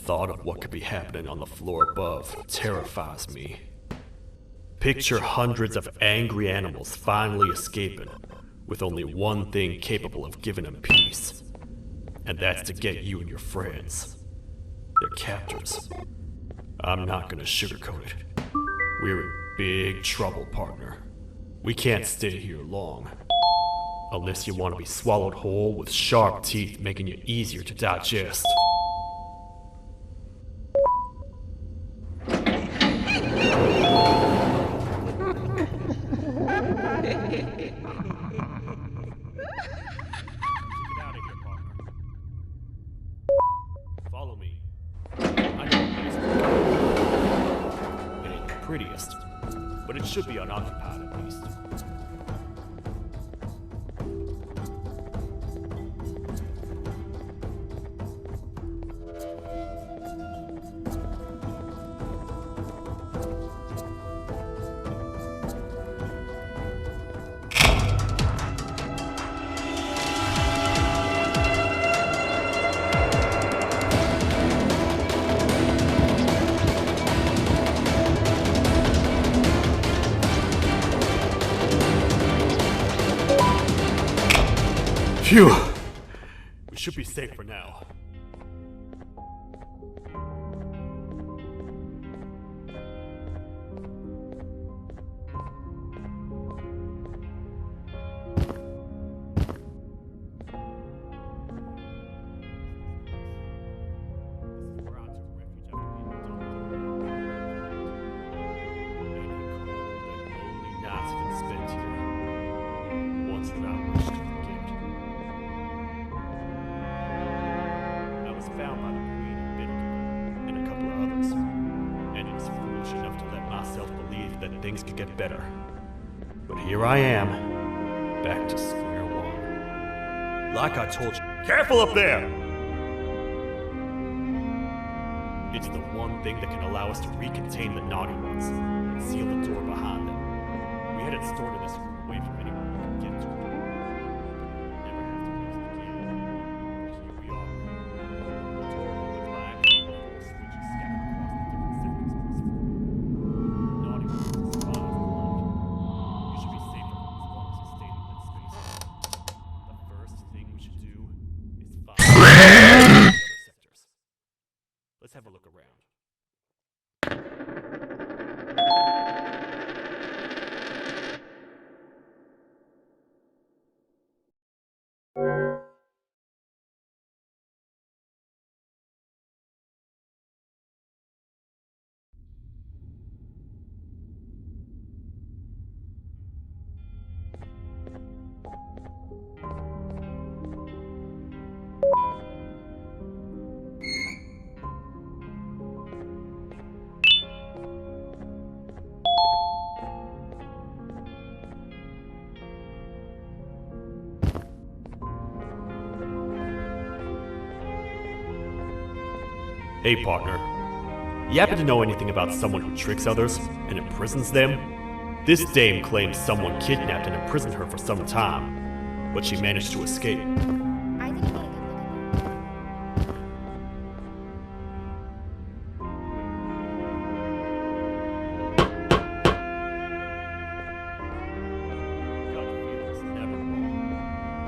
thought of what could be happening on the floor above terrifies me. Picture hundreds of angry animals finally escaping, with only one thing capable of giving them peace. And that's to get you and your friends. Their captors. I'm not gonna sugarcoat it. We're in big trouble, partner. We can't stay here long. Unless you want to be swallowed whole with sharp teeth making you easier to digest. Follow me. I know it ain't the prettiest, but it should be unoccupied at least. Phew! We should be safe for now. Found by the Queen and Binnigan, and a couple of others, and it's foolish enough to let myself believe that things could get better. But here I am, back to square one. Like I told you, careful up there! It's the one thing that can allow us to recontain the naughty ones, and seal the door behind them. We had it stored in this room away from anyone who could get to it. Let's have a look around. Hey, partner. You happen to know anything about someone who tricks others and imprisons them? This dame claims someone kidnapped and imprisoned her for some time, but she managed to escape. I think you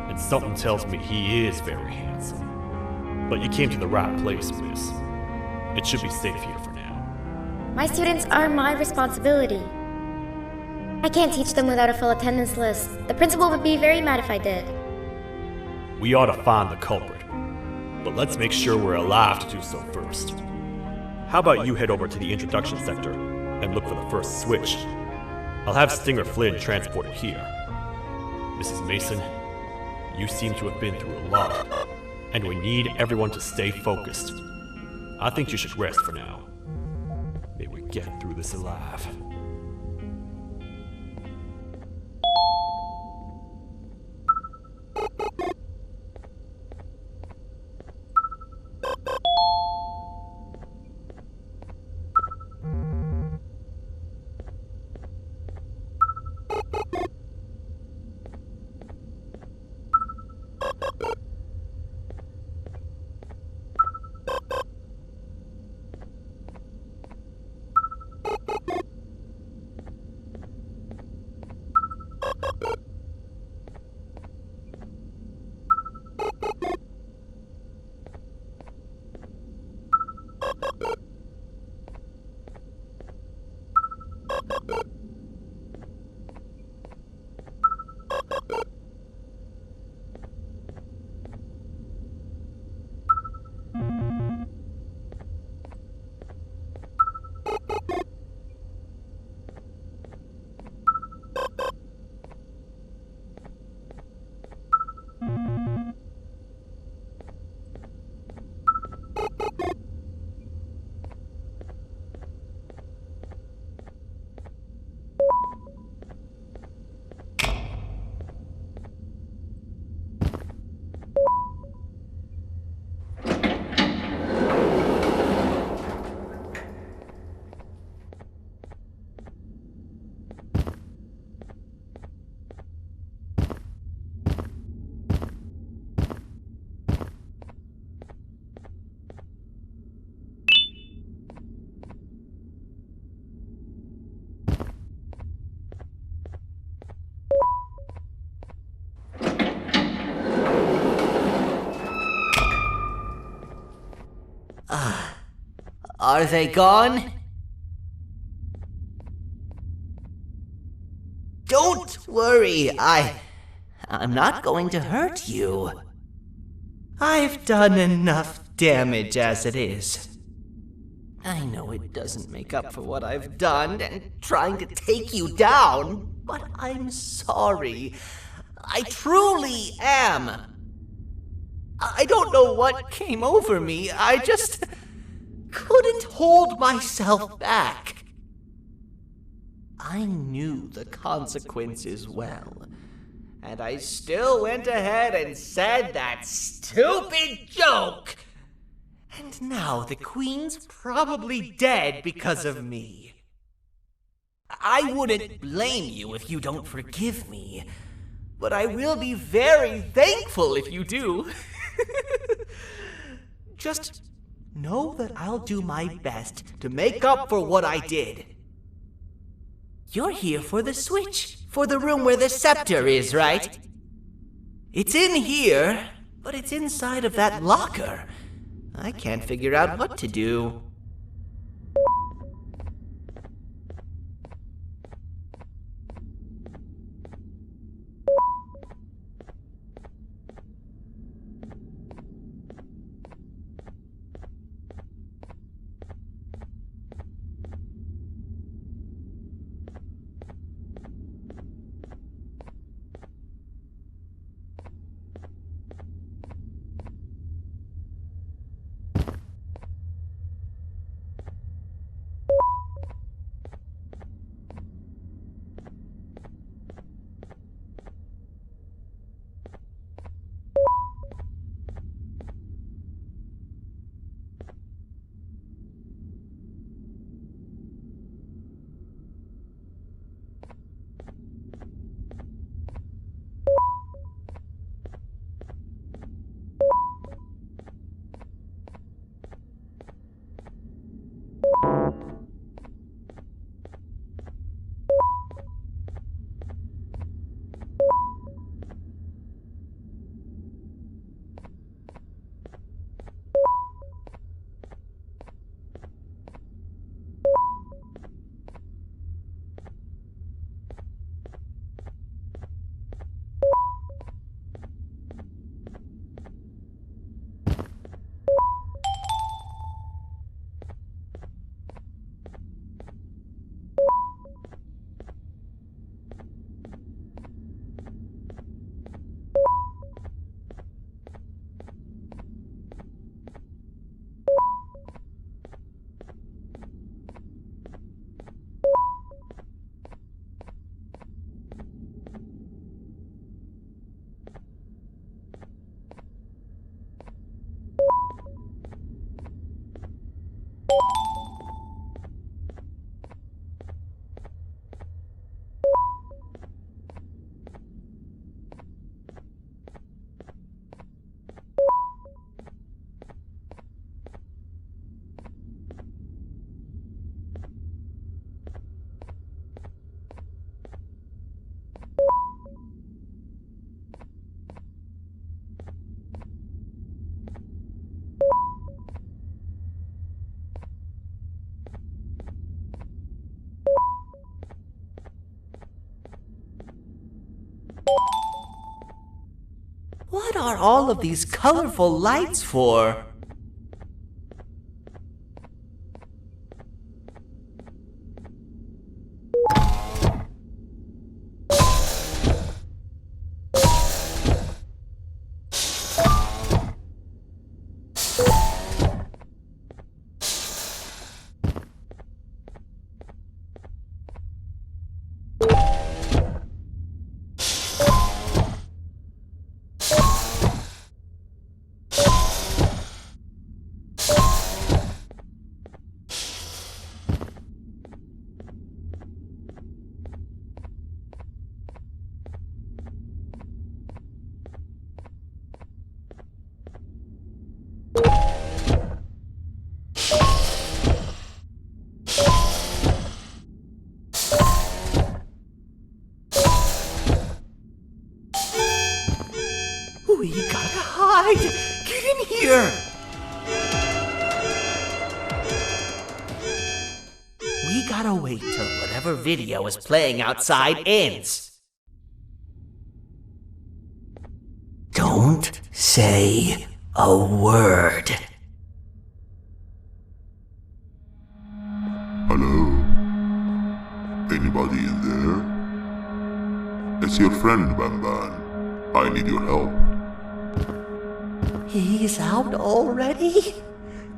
And something tells me he is very handsome. But you came to the right place, miss. It should be safe here for now. My students are my responsibility. I can't teach them without a full attendance list. The principal would be very mad if I did. We ought to find the culprit, but let's make sure we're alive to do so first. How about you head over to the introduction sector and look for the first switch? I'll have Stinger Flynn transport it here. Mrs. Mason, you seem to have been through a lot, and we need everyone to stay focused. I think you should rest for now. May we get through this alive. Are they gone? Don't worry, I'm not going to hurt you. I've done enough damage as it is. I know it doesn't make up for what I've done and trying to take you down, but I'm sorry. I truly am. I don't know what came over me. I just couldn't hold myself back. I knew the consequences well, and I still went ahead and said that stupid joke. And now the Queen's probably dead because of me. I wouldn't blame you if you don't forgive me, but I will be very thankful if you do. Just know that I'll do my best to make up for what I did. You're here for the switch, for the room where the scepter is, right? It's in here, but it's inside of that locker. I can't figure out what to do. What are all of these colorful lights for? We gotta hide! Get in here! gotta wait till whatever video is playing outside ends. Don't say a word. Hello? Anybody in there? It's your friend, Banban. I need your help. He's out already?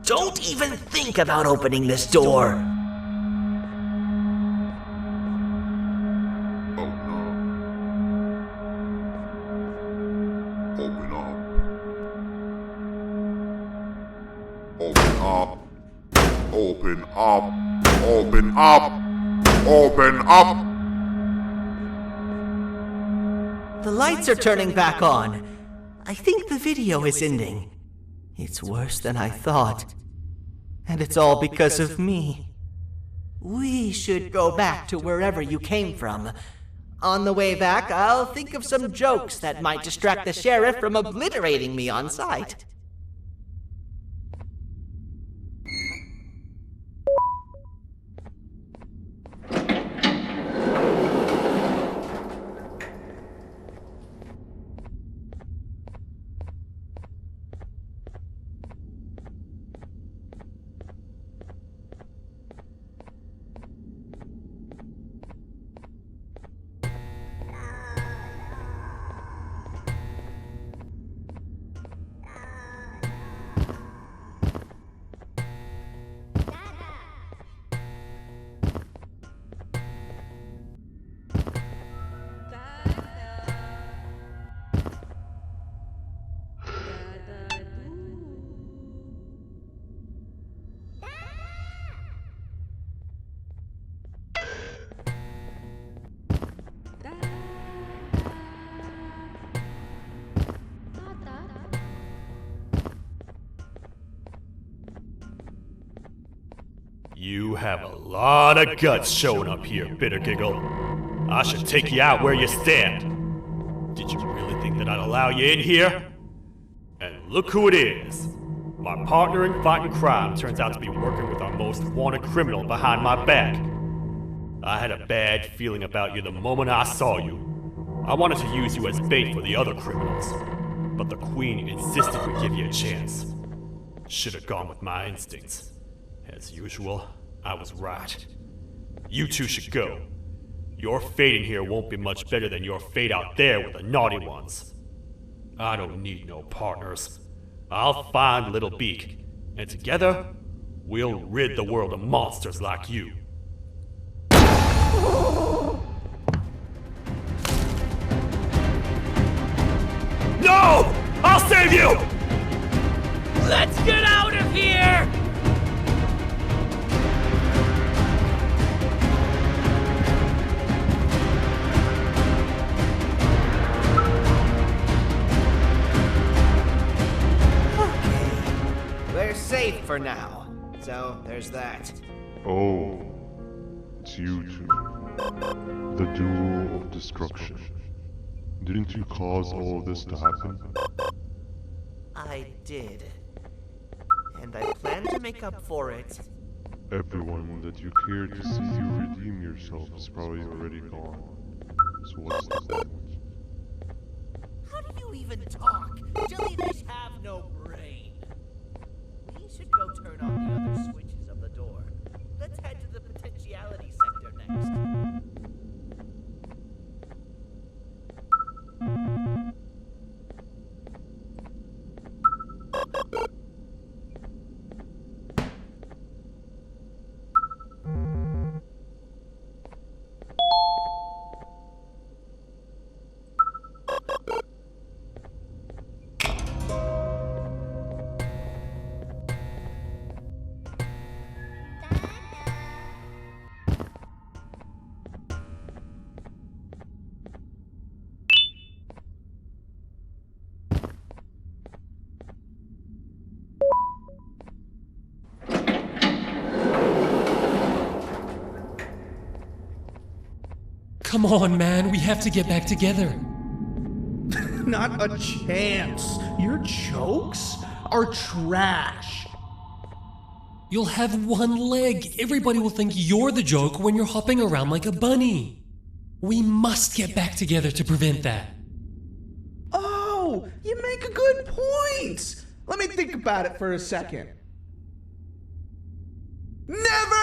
Don't even think about opening this door. Oh no. Open up. Open up. Open up. Open up. Open up. The lights are turning back on. I think the video is ending. It's worse than I thought. And it's all because of me. We should go back to wherever you came from. On the way back, I'll think of some jokes that might distract the sheriff from obliterating me on sight. You have a lot of guts showing up here, Bitter Giggle. I should take you out where you stand. Did you really think that I'd allow you in here? And look who it is. My partner in fighting crime turns out to be working with our most wanted criminal behind my back. I had a bad feeling about you the moment I saw you. I wanted to use you as bait for the other criminals, but the Queen insisted we give you a chance. Should have gone with my instincts. As usual, I was right. You two should go. Your fate in here won't be much better than your fate out there with the naughty ones. I don't need no partners. I'll find Little Beak, and together, we'll rid the world of monsters like you. No! I'll save you! Let's get out of here! We're safe for now, so there's that. Oh, it's you two. The duo of destruction. Didn't you cause all of this to happen? I did. And I plan to make up for it. Everyone that you cared to see you redeem yourself is probably already gone. So what's the point? How do you even talk? Jellyfish have no brain. We should go turn on the other switches of the door. Let's head to the potentiality sector next. Come on, man, we have to get back together. Not a chance. Your jokes are trash. You'll have one leg. Everybody will think you're the joke when you're hopping around like a bunny. We must get back together to prevent that. Oh, you make a good point. Let me think about it for a second. Never!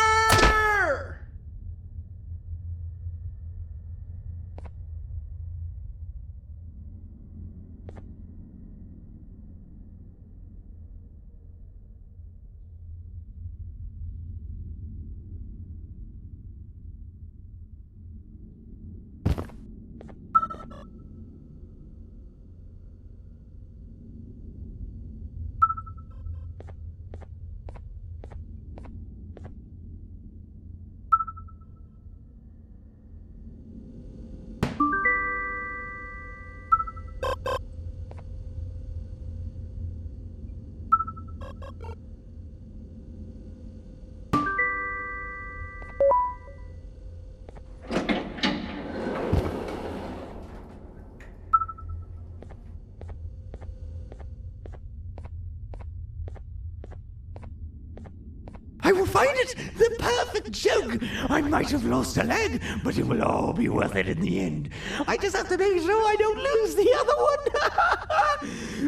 I will find it! The perfect joke! I might have lost a leg, but it will all be worth it in the end. I just have to make sure I don't lose the other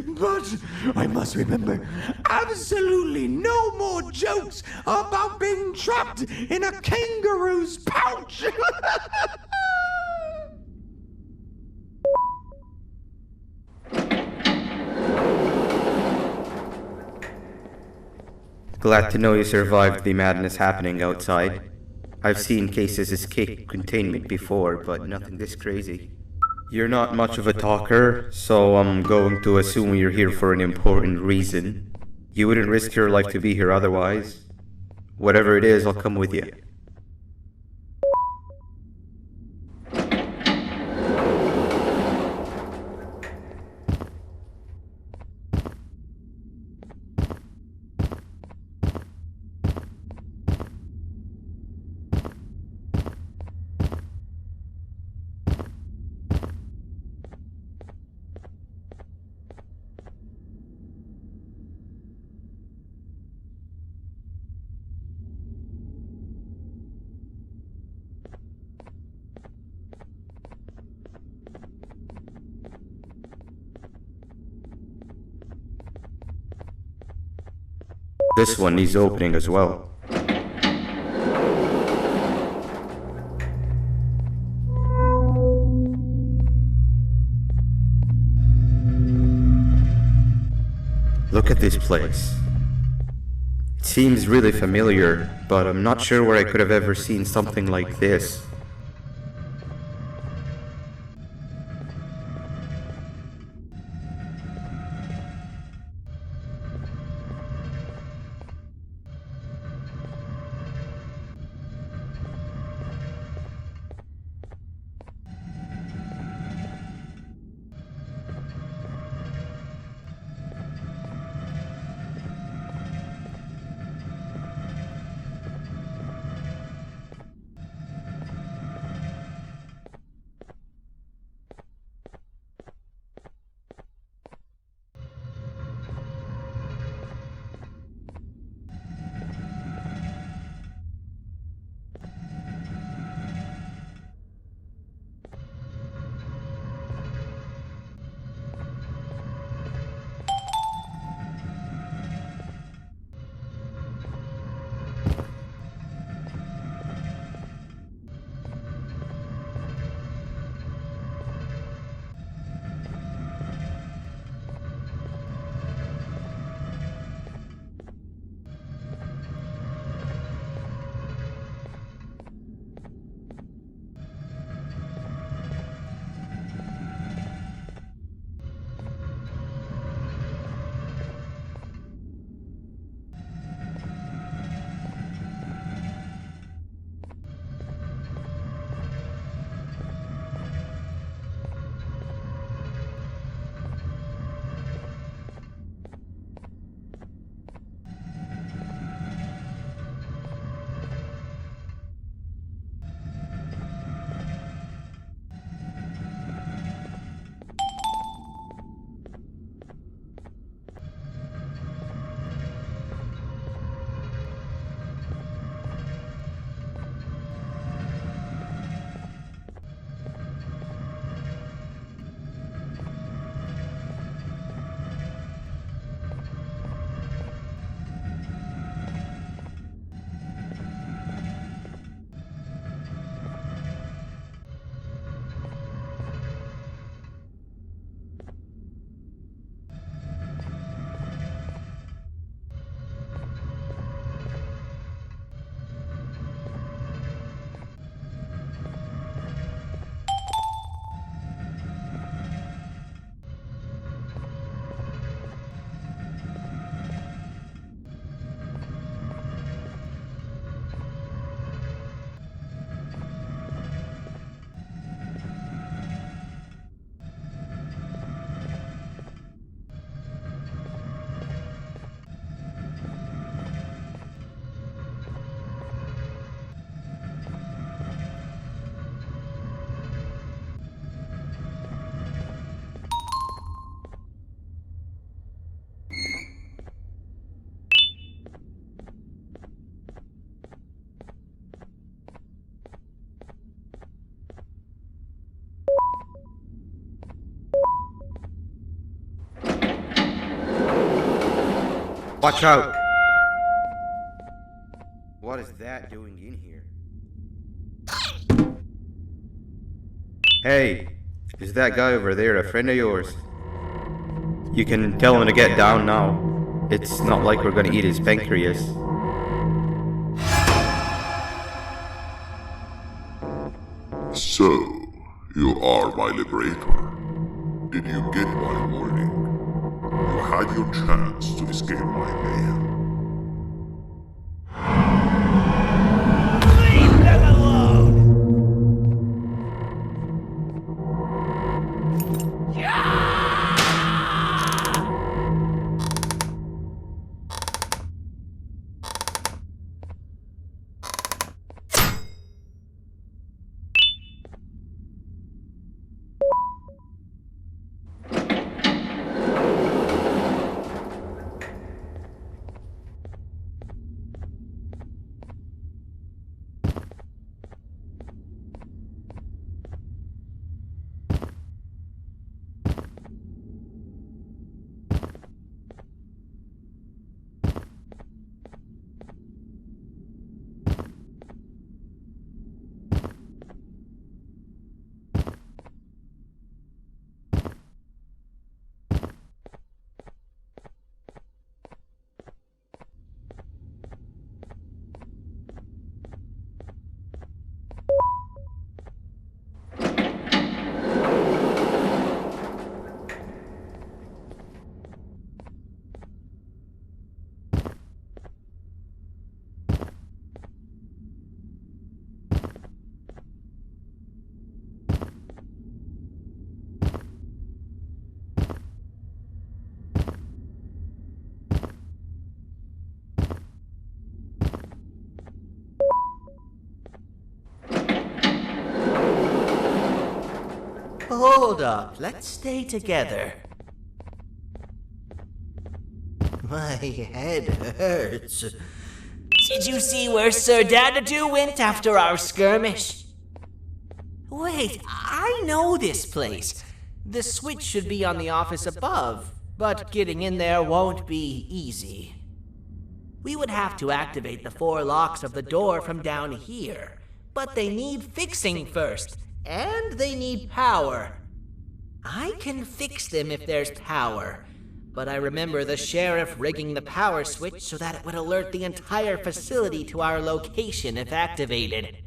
one! But I must remember, absolutely no more jokes about being trapped in a kangaroo's pouch! Glad to know you survived the madness happening outside. I've seen cases escape containment before, but nothing this crazy. You're not much of a talker, so I'm going to assume you're here for an important reason. You wouldn't risk your life to be here otherwise. Whatever it is, I'll come with you. This one needs opening as well. Look at this place. It seems really familiar, but I'm not sure where I could have ever seen something like this. Watch out! What is that doing in here? Hey, is that guy over there a friend of yours? You can tell him to get down now. It's not like we're gonna eat his pancreas. So, you are my liberator. Did you get my warning? You had your chance to escape my mayhem. Leave them alone! Hold up, let's stay together. My head hurts. Did you see where Sir Dadadoo went after our skirmish? Wait, I know this place. The switch should be on the office above, but getting in there won't be easy. We would have to activate the 4 locks of the door from down here, but they need fixing first. And they need power. I can fix them if there's power, but I remember the sheriff rigging the power switch so that it would alert the entire facility to our location if activated.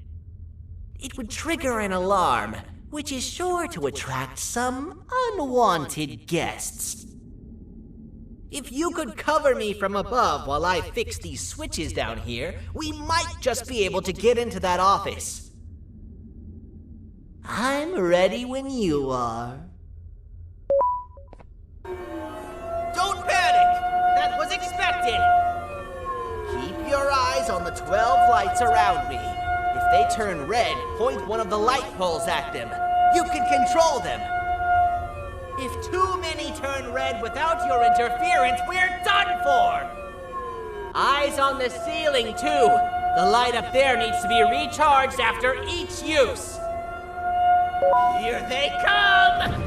It would trigger an alarm, which is sure to attract some unwanted guests. If you could cover me from above while I fix these switches down here, we might just be able to get into that office. I'm ready when you are. Don't panic! That was expected! Keep your eyes on the 12 lights around me. If they turn red, point one of the light poles at them. You can control them. If too many turn red without your interference, we're done for! Eyes on the ceiling, too. The light up there needs to be recharged after each use. Here they come!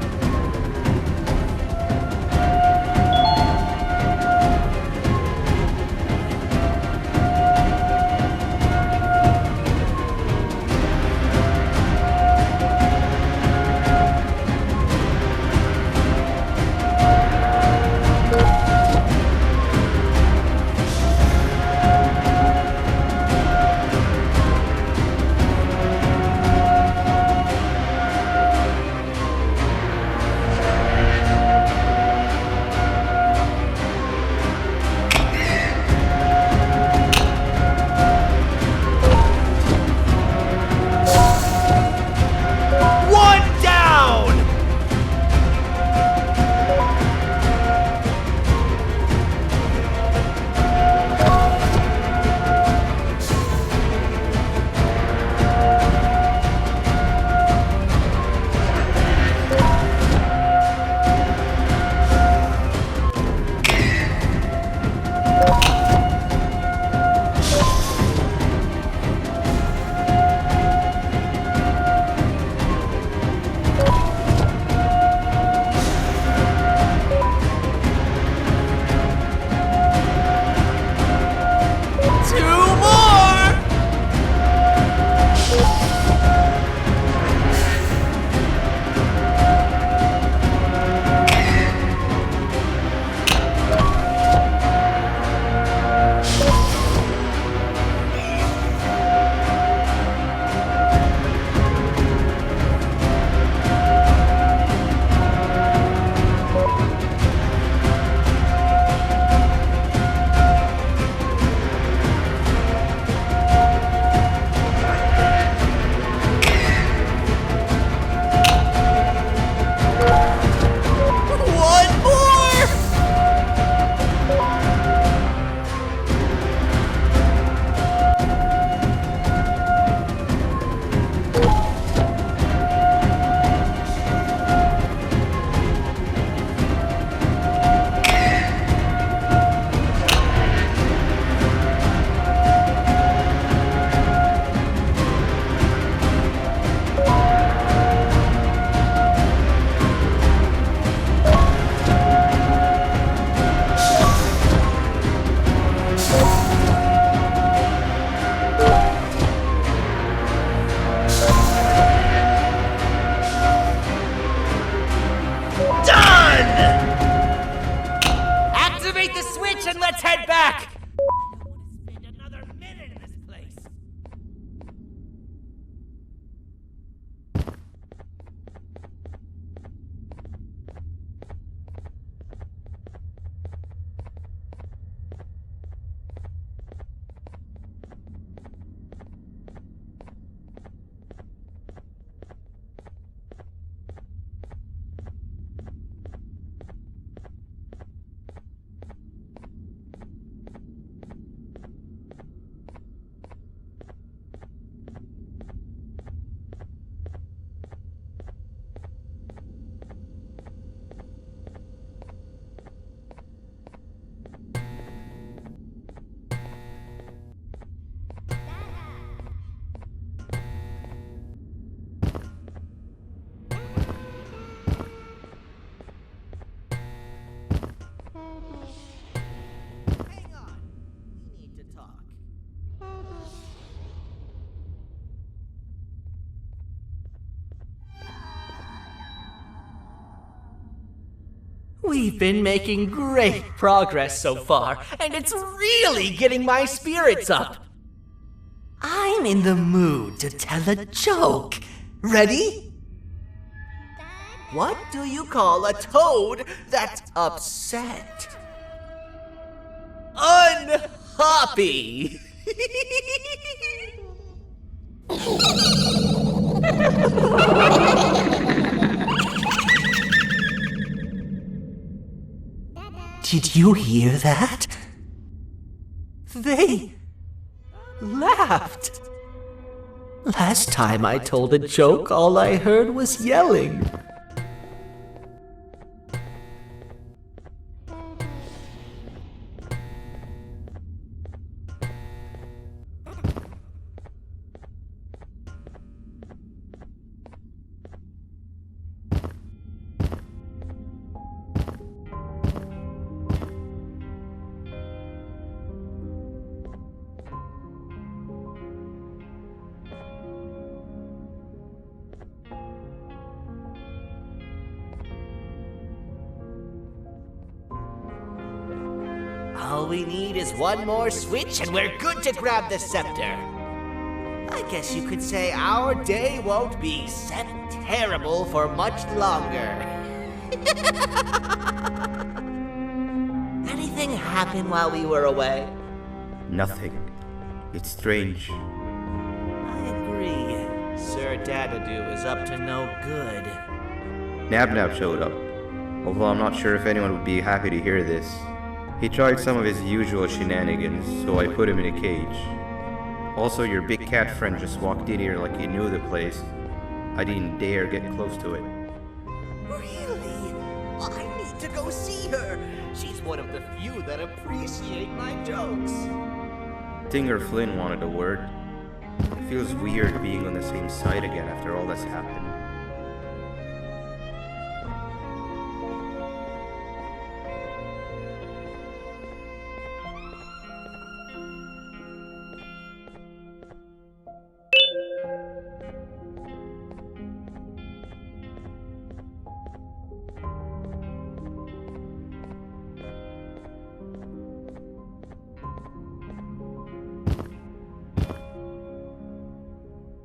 We've been making great progress so far, and it's really getting my spirits up. I'm in the mood to tell a joke. Ready? What do you call a toad that's upset? Unhappy! Did you hear that? They laughed. Last time I told a joke, all I heard was yelling. All we need is one more switch and we're good to grab the scepter. I guess you could say our day won't be terrible for much longer. Anything happen while we were away? Nothing. It's strange. I agree. Sir Dadadoo is up to no good. Nab showed up, although I'm not sure if anyone would be happy to hear this. He tried some of his usual shenanigans, so I put him in a cage. Also, your big cat friend just walked in here like he knew the place. I didn't dare get close to it. Really? I need to go see her. She's one of the few that appreciate my jokes. Tinger Flynn wanted a word. It feels weird being on the same side again after all that's happened.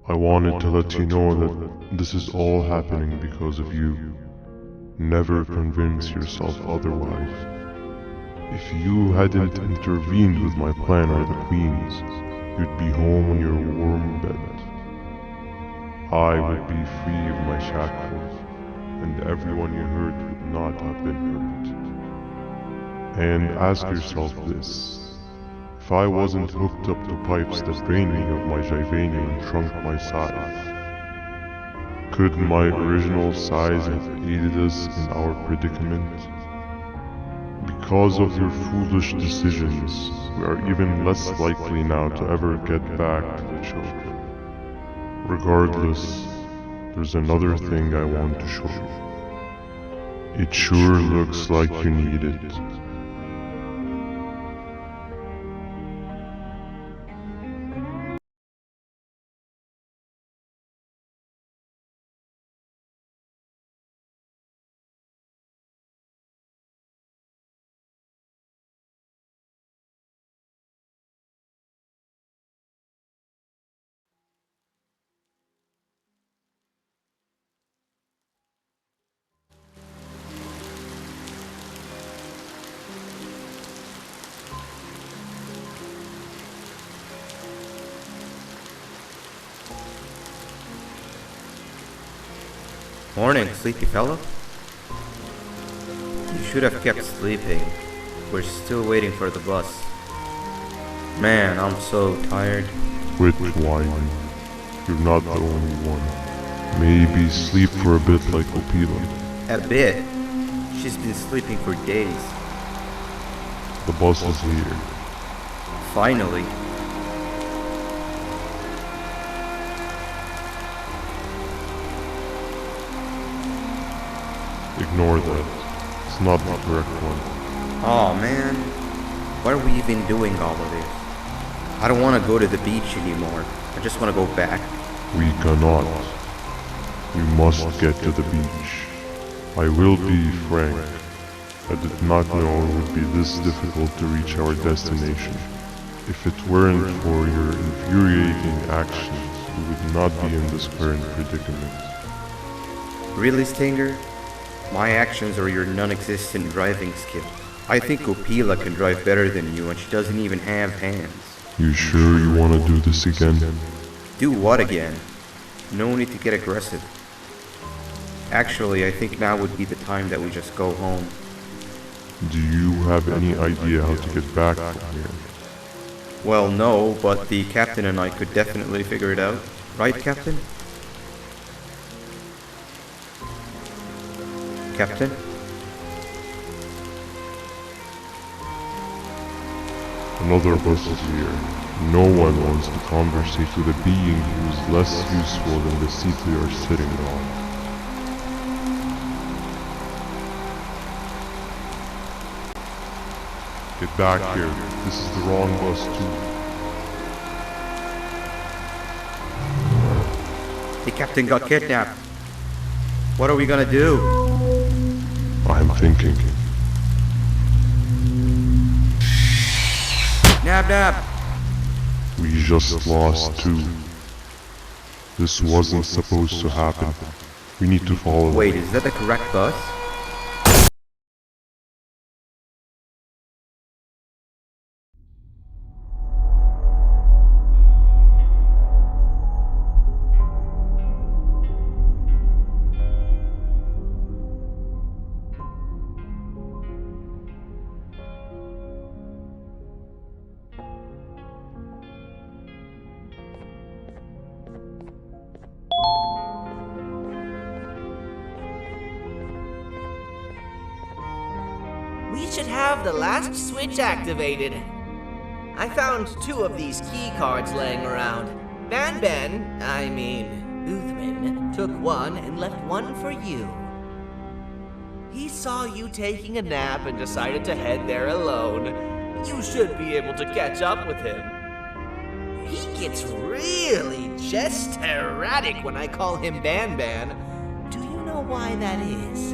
I wanted to let you know that this is all happening because of you. Never convince yourself otherwise. If you hadn't intervened with my plan or the Queen's, you'd be home in your warm bed. I would be free of my shackles, and everyone you hurt would not have been hurt. And ask yourself this. If I wasn't hooked up to pipes that drained me of my Jivania and shrunk my size, could my original size have aided us in our predicament? Because of your foolish decisions, we are even less likely now to ever get back to the children. Regardless, there's another thing I want to show you. It sure looks like you need it. Morning, sleepy fellow. You should have kept sleeping. We're still waiting for the bus. Man, I'm so tired. Quit whining. You're not the only one. Maybe sleep for a bit like Opila. A bit? She's been sleeping for days. The bus is here. Finally. Ignore that. It's not the correct one. Aw, man. Why are we even doing all of this? I don't want to go to the beach anymore. I just want to go back. We cannot. We must get to the beach. I will be frank. I did not know it would be this difficult to reach our destination. If it weren't for your infuriating actions, we would not be in this current predicament. Really, Stinger? My actions are your non-existent driving skill. I think Opila can drive better than you and she doesn't even have hands. You sure you want to do this again? Do what again? No need to get aggressive. Actually, I think now would be the time that we just go home. Do you have any idea how to get back from here? Well, no, but the captain and I could definitely figure it out. Right, Captain? Captain? Another bus is here. No one wants to conversate with a being who is less useful than the seat they are sitting on. Get back here. This is the wrong bus too. The captain got kidnapped. What are we gonna do? I'm thinking. Nab nab! We just lost two. This wasn't supposed to happen. We need to follow. Wait, is that the correct bus? We should have the last switch activated. I found 2 of these key cards laying around. Banban, Uthman, took one and left one for you. He saw you taking a nap and decided to head there alone. You should be able to catch up with him. He gets really just erratic when I call him Banban. Do you know why that is?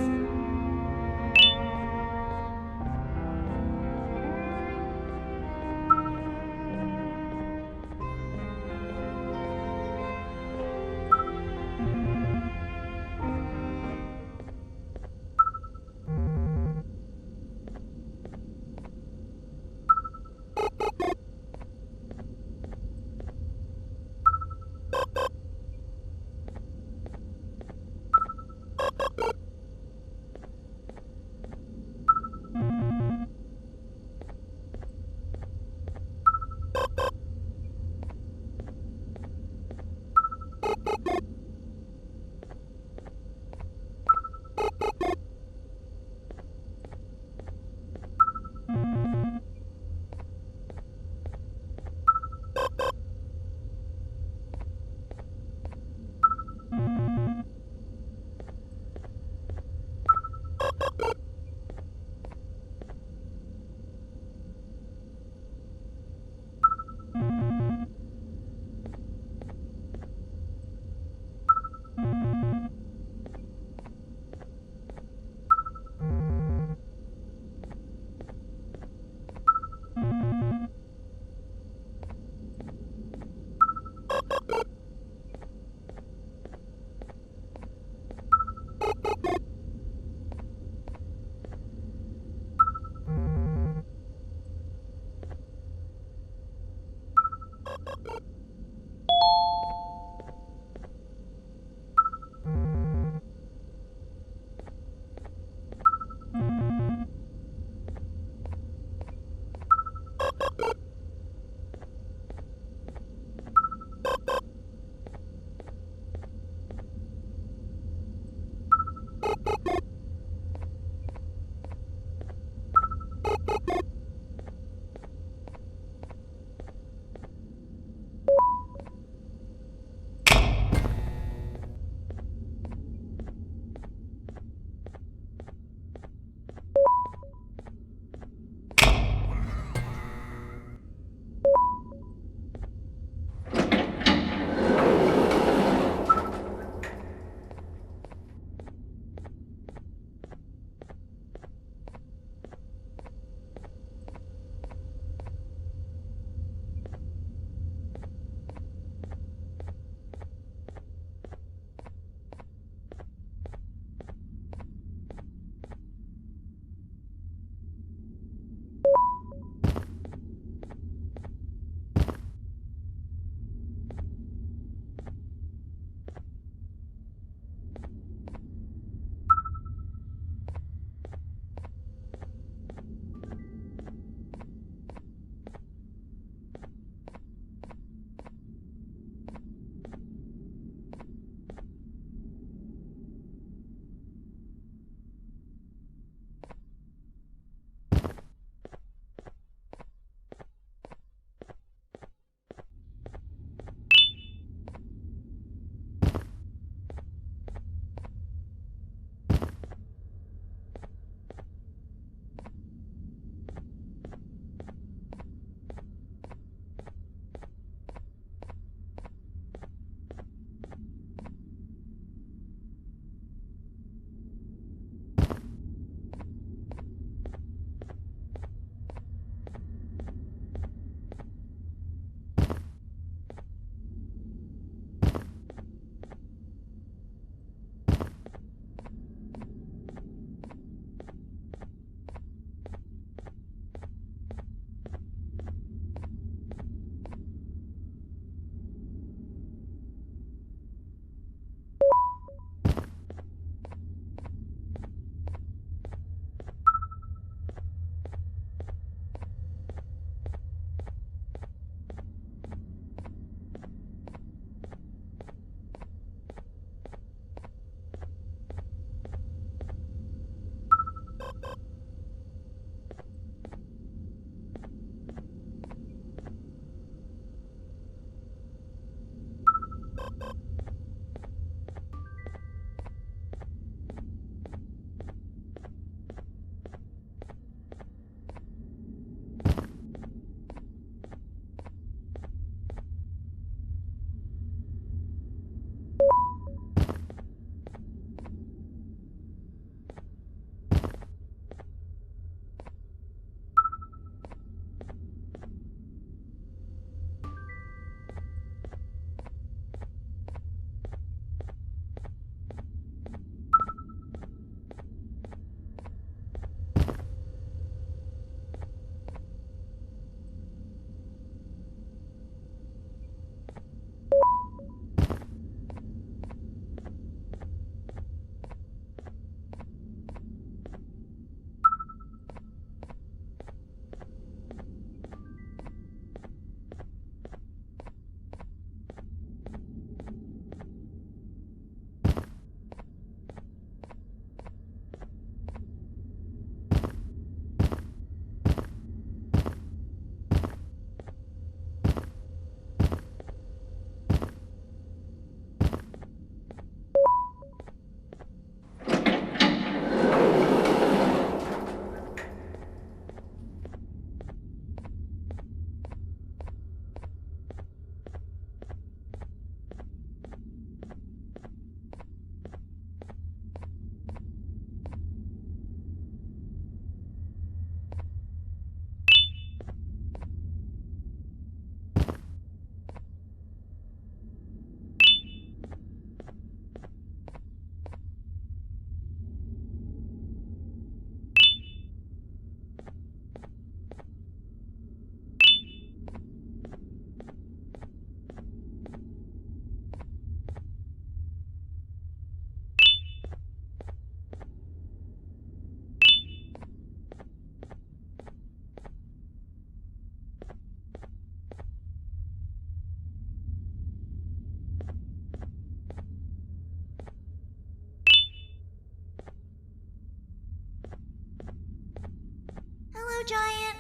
giant.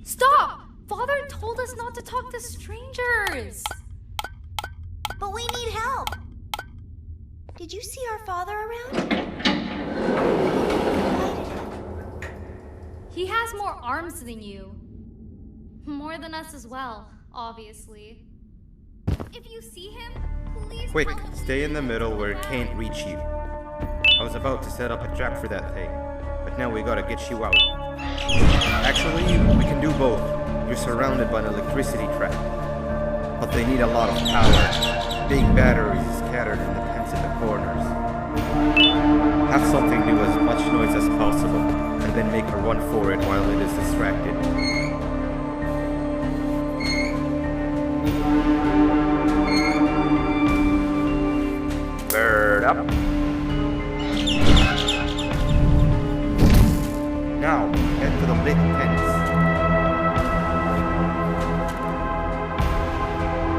Stop! Father told us not to talk to strangers. But we need help. Did you see our father around? He has more arms than you. More than us as well, obviously. If you see him, please Quick, tell him stay in the to middle where it come can't back. reach you. I was about to set up a trap for that thing, but now we gotta get you out. Actually, we can do both. You're surrounded by an electricity trap, but they need a lot of power. Big batteries scattered in the pens in the corners. Have something do as much noise as possible, and then make a run for it while it is distracted. Bird up. Now, head to the lit tents.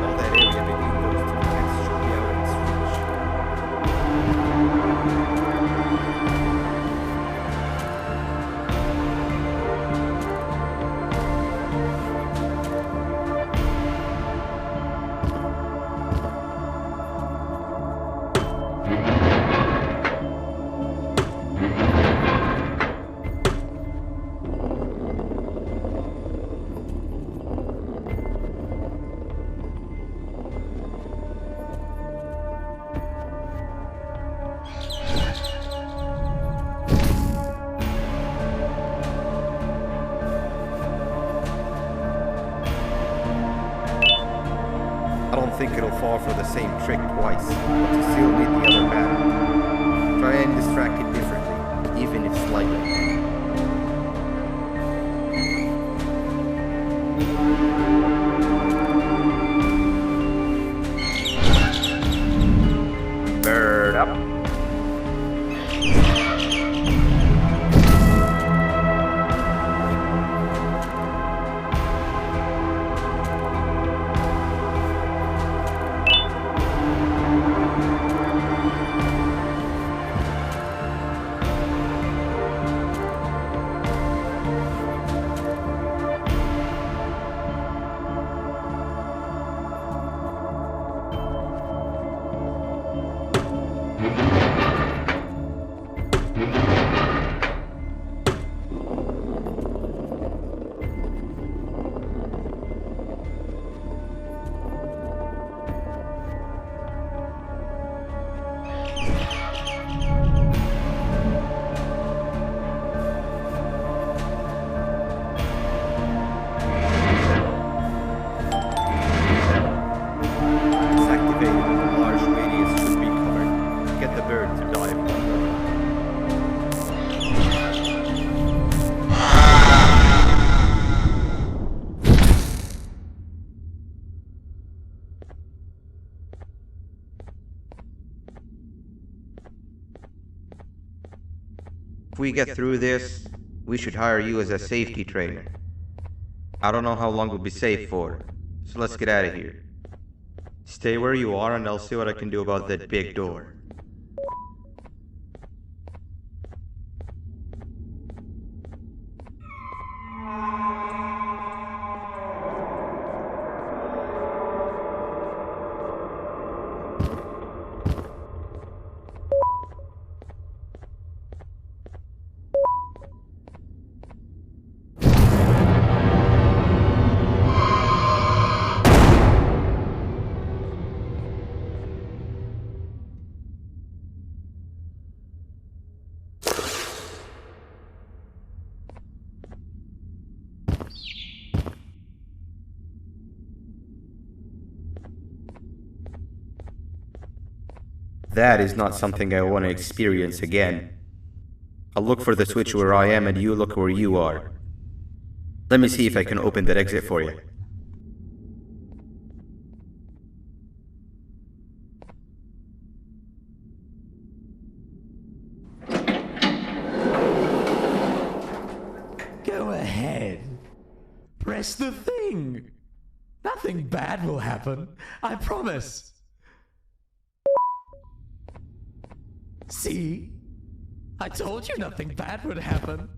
All that area between those two tents should be out of its reach. I don't think it'll fall for the same trick twice, but you still need the other battery. Try and distract it differently, even if slightly. Bird up. It's activated and a large radius should be covered. Get the bird to dive. If we get through this, we should hire you as a safety trainer. I don't know how long we'll be safe for, so let's get out of here. Stay where you are and I'll see what I can do about that big door. That is not something I want to experience again. I'll look for the switch where I am and you look where you are. Let me see if I can open that exit for you. Go ahead. Press the thing. Nothing bad will happen. I promise. See? I told you nothing bad would happen.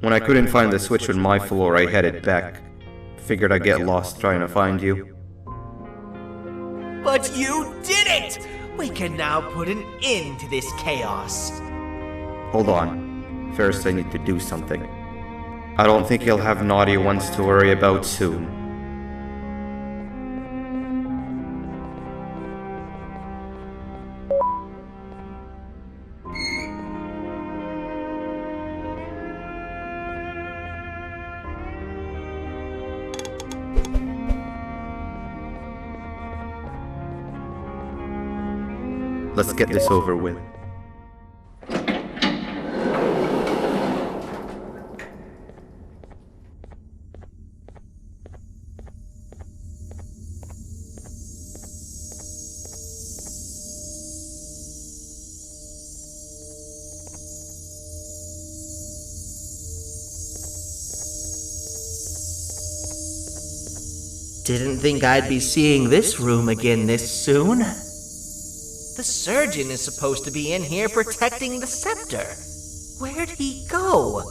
When I couldn't find the switch on my floor, I headed back. Figured I'd get lost trying to find you. But you did it! We can now put an end to this chaos. Hold on. First I need to do something. I don't think you'll have naughty ones to worry about soon. Let's get this over with. Didn't think I'd be seeing this room again this soon. The surgeon is supposed to be in here protecting the scepter. Where'd he go?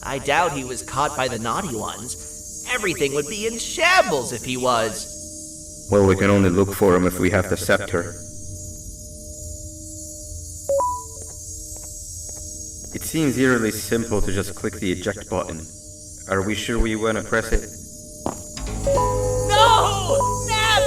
I doubt he was caught by the naughty ones. Everything would be in shambles if he was. Well, we can only look for him if we have the scepter. It seems eerily simple to just click the eject button. Are we sure we want to press it? No! Nab!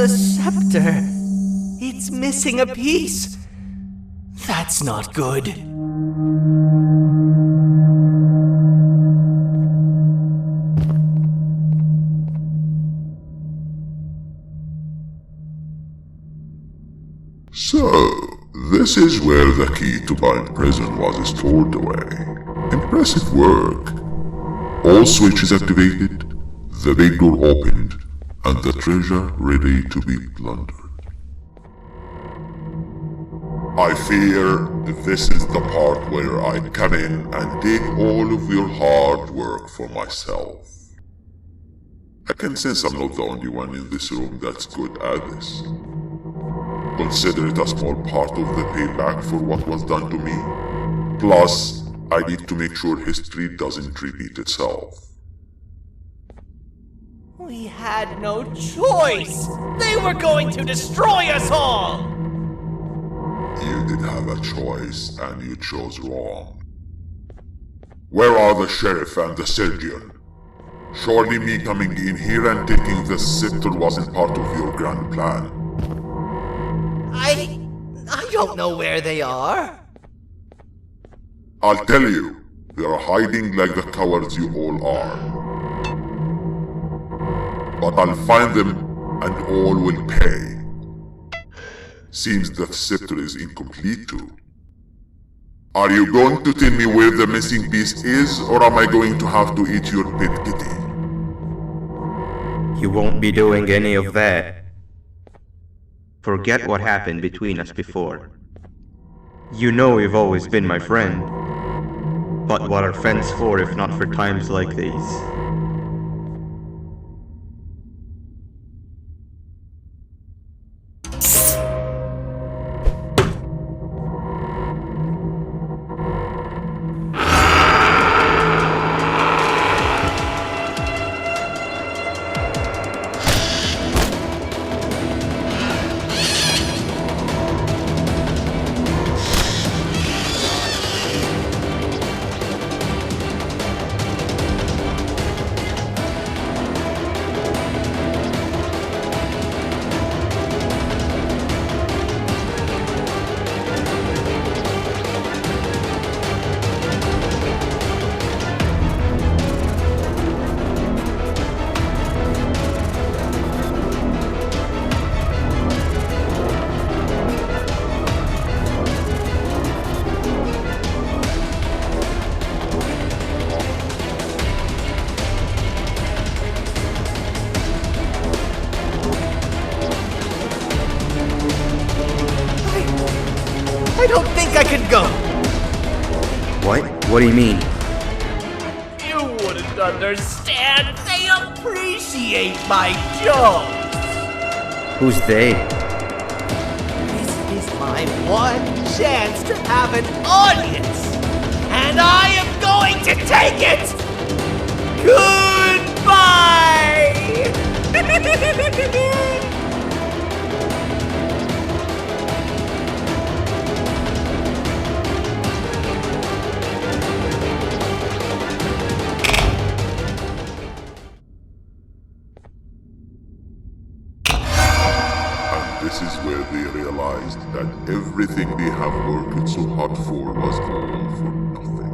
the scepter. It's missing a piece. That's not good. So, this is where the key to my prison was stored away. Impressive work. All switches activated, the big door opened, and the treasure ready to be plundered. I fear this is the part where I come in and take all of your hard work for myself. I can sense I'm not the only one in this room that's good at this. Consider it a small part of the payback for what was done to me. Plus, I need to make sure history doesn't repeat itself. We had no choice! They were going to destroy us all! You did have a choice, and you chose wrong. Where are the sheriff and the surgeon? Surely me coming in here and taking the scepter wasn't part of your grand plan. I don't know where they are. I'll tell you, they are hiding like the cowards you all are. But I'll find them, and all will pay. Seems the scepter is incomplete too. Are you going to tell me where the missing piece is, or am I going to have to eat your pet kitty? You won't be doing any of that. Forget what happened between us before. You know you've always been my friend. But what are friends for if not for times like these? I don't think I can go. What? What do you mean? You wouldn't understand. They appreciate my jokes. Who's they? This is my one chance to have an audience. And I am going to take it. Goodbye. This is where they realized that everything they have worked so hard for was all for nothing.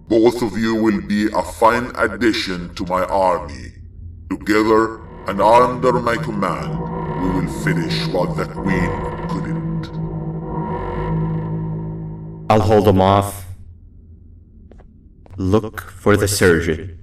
Both of you will be a fine addition to my army. Together and under my command, we will finish what the Queen couldn't. I'll hold them off. Look for the surgeon.